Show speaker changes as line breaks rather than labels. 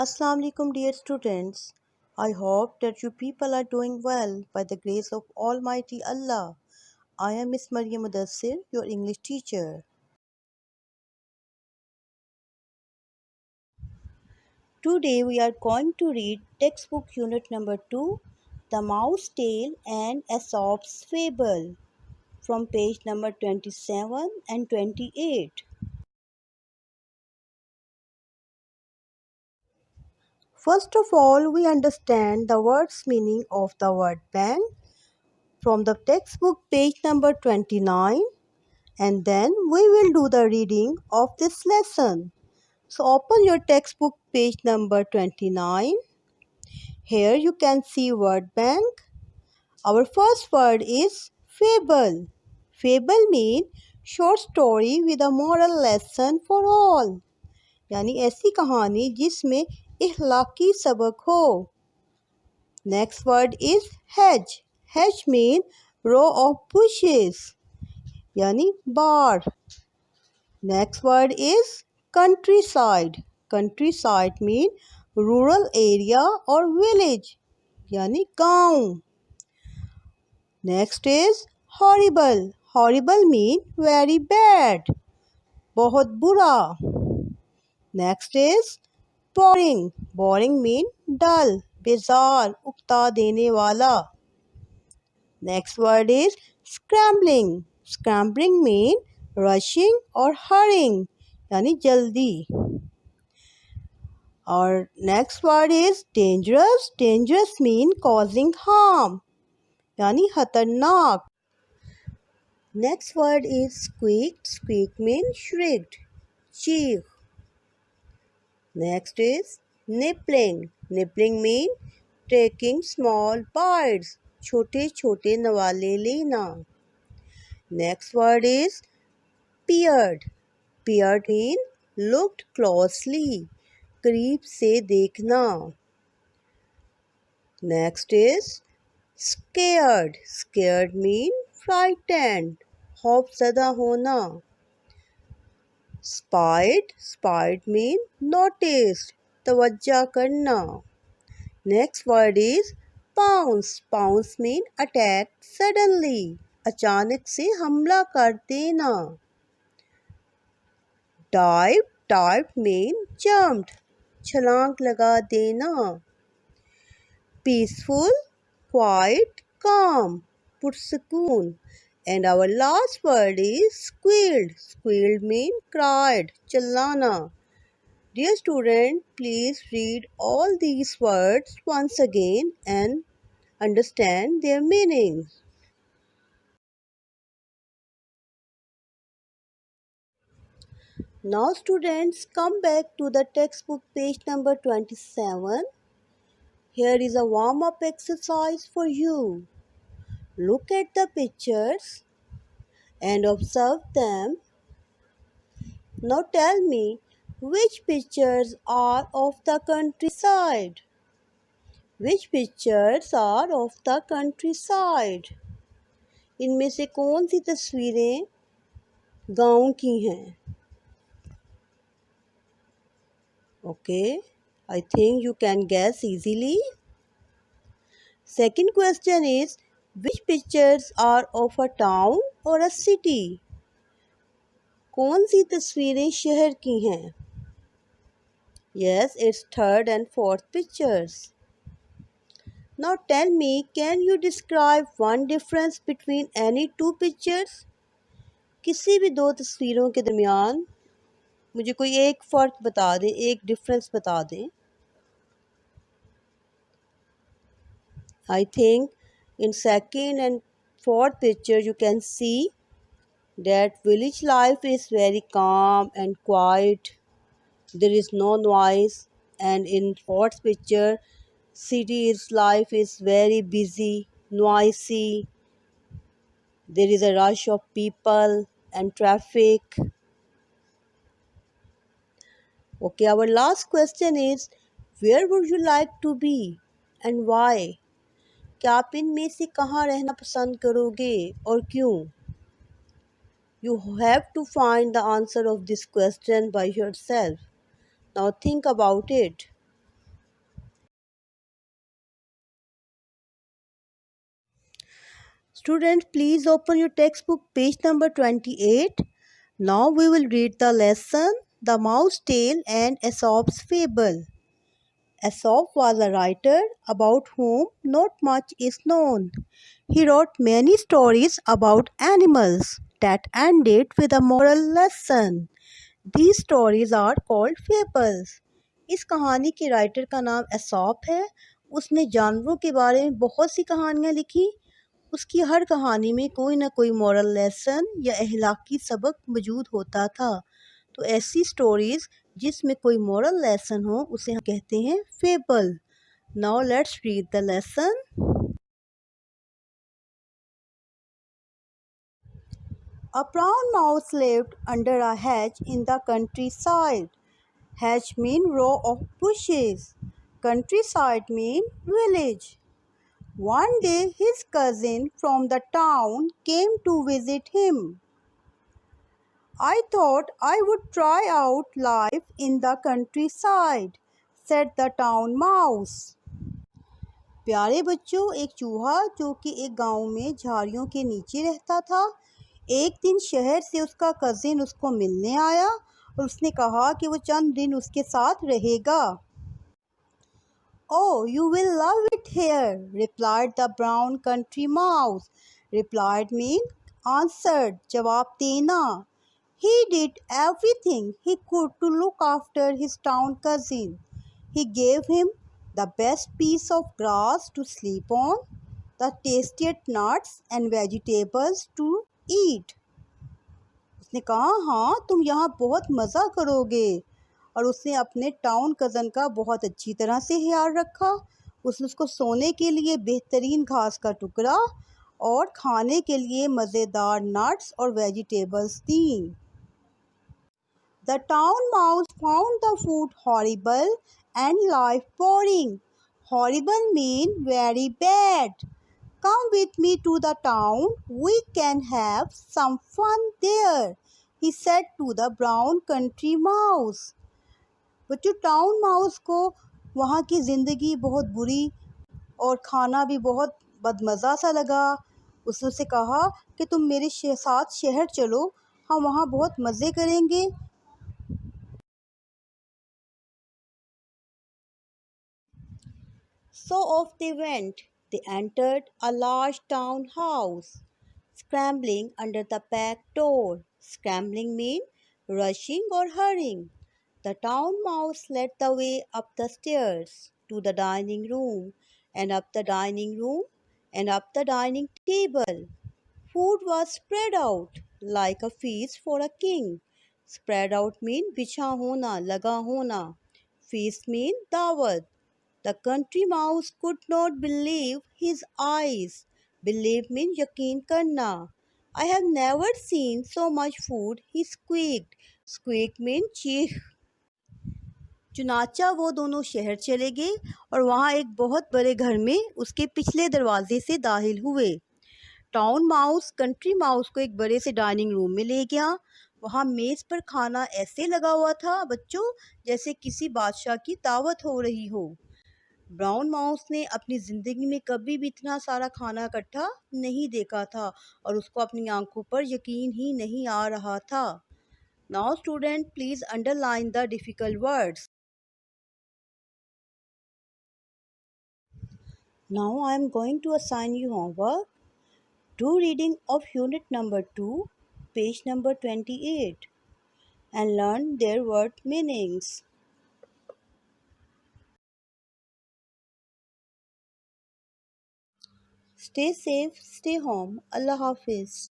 Assalamu alaikum dear students. I hope that you people are doing well by the grace of Almighty Allah. I am Miss Maryam Mudassir, your English teacher. Today we are going to read textbook unit number 2, The Mouse Tale and Aesop's Fable from page number 27 and 28. First of all, we understand the word's meaning of the word bank from the textbook page number 29, and then we will do the reading of this lesson. So open your textbook page number 29. Here you can see word bank. Our first word is fable. Fable means short story with a moral lesson for all. यानी ऐसी कहानी जिसमें इखलाकी सबक हो. Next word is hedge. Hedge means row of bushes. यानी बार. Next word is countryside. Countryside means rural area or village, यानी गांव. Next is horrible. Horrible means very bad, बहुत बुरा. Next is boring. Boring means dull, बेजार, उकता देने वाला. Next word is scrambling. Scrambling means rushing or hurrying, यानी जल्दी. Our next word is dangerous. Dangerous means causing harm, यानी खतरनाक. Next word is squeaked. Squeak means shrieked, चीख. Next is nibbling. Nibbling means taking small bites, छोटे छोटे नवाले लेना. Next word is peered. Peered means looked closely, करीब से देखना. Next is scared. Scared means frightened, खौफज़दा होना. Spied. Spied means noticed, तवज्जा करना. Next word is pounce. Pounce means attack suddenly, अचानक से हमला कर देना. Dive. Dive means jumped, छलांग लगा देना. Peaceful, quiet, calm, पुरसकून. And our last word is squealed. Squealed means cried, चिल्लाना. Dear student, please read all these words once again and understand their meanings. Now students, come back to the textbook page number 27. Here is a warm-up exercise for you. Look at the pictures and observe them. Now tell me which pictures are of the countryside. Which pictures are of the countryside? इनमें से कौन सी तस्वीरें गांव की हैं? Okay, I think you can guess easily. Second question is, which pictures are of a town or a city? कौन सी तस्वीरें शहर की हैं? Yes, it's third and fourth pictures. Now tell me, can you describe one difference between any two pictures? किसी भी दो तस्वीरों के दरमियान मुझे कोई एक फ़र्क बता दें, एक डिफरेंस बता दें. I think in second and fourth picture you can see that village life is very calm and quiet. There is no noise. And in fourth picture, city's life is very busy, noisy. There is a rush of people and traffic. Okay, our last question is, where would you like to be and why? क्या आप इनमें से कहाँ रहना पसंद करोगे और क्यों? You have to find the answer of this question by yourself. Now think about it. Students, please open your textbook page number 28. Now we will read the lesson The Mouse Tale and Aesop's Fable. Aesop was a writer about whom not much is known. He wrote many stories about animals that ended with a moral lesson. These stories are called fables. इस कहानी के writer का नाम Aesop है। उसने जानवरों के बारे में बहुत सी कहानियाँ लिखी। उसकी हर कहानी में कोई ना कोई मॉरल लेसन या अहलाकी सबक मौजूद होता था। तो ऐसी स्टोरीज जिसमें कोई मॉरल लेसन हो उसे हम कहते हैं fable. Now let's read the lesson. A brown mouse lived under a hedge in the countryside. Hedge mean row of bushes. Countryside mean village. One day his cousin from the town came to visit him. I thought I would try out life in the countryside, said the town mouse. प्यारे बच्चों, एक चूहा जो कि एक गांव में झाड़ियों के नीचे रहता था, एक दिन शहर से उसका कजिन उसको मिलने आया और उसने कहा कि वो चंद दिन उसके साथ रहेगा। Oh, you will love it here, replied the brown country mouse. Replied mean answered, जवाब देना. He did everything he could to look after his town cousin. He gave him the best piece of grass to sleep on, the tastiest nuts and vegetables to eat. उसने कहा हाँ तुम यहाँ बहुत मज़ा करोगे और उसने अपने टाउन कज़न का बहुत अच्छी तरह से ख्याल रखा। उसने उसको सोने के लिए बेहतरीन घास का टुकड़ा और खाने के लिए मज़ेदार नट्स और vegetables the. The town mouse found the food horrible and life boring. Horrible mean very bad. Come with me to the town, we can have some fun there, he said to the brown country mouse. बच्चों town mouse को वहाँ की ज़िंदगी बहुत बुरी और खाना भी बहुत बदमज़ा सा लगा। उसने उससे कहा कि तुम मेरे साथ शहर चलो, हम वहाँ बहुत मज़े करेंगे। So off they went. They entered a large town house, scrambling under the back door. Scrambling mean rushing or hurrying. The town mouse led the way up the stairs to the dining room, and up the dining room, and up the dining table. Food was spread out like a feast for a king. Spread out mean बिछा होना, लगा होना. Feast mean दावत. The country mouse could not believe his eyes. Believe means यकीन करना. I have never seen so much food, he squeaked. Squeak means चीख. चुनाचा वो दोनों शहर चले गए और वहाँ एक बहुत बड़े घर में उसके पिछले दरवाजे से दाखिल हुए। टाउन माउस कंट्री माउस को एक बड़े से डाइनिंग रूम में ले गया। वहाँ मेज़ पर खाना ऐसे लगा हुआ था बच्चों जैसे किसी बादशाह की दावत हो रही हो। ब्राउन माउस ने अपनी ज़िंदगी में कभी भी इतना सारा खाना इकट्ठा नहीं देखा था और उसको अपनी आंखों पर यकीन ही नहीं आ रहा था। Now student please underline the difficult words. Now I am going to assign you homework. Do reading of unit number 2, page number 28 and learn their word meanings. Stay safe, stay home. Allah Hafiz.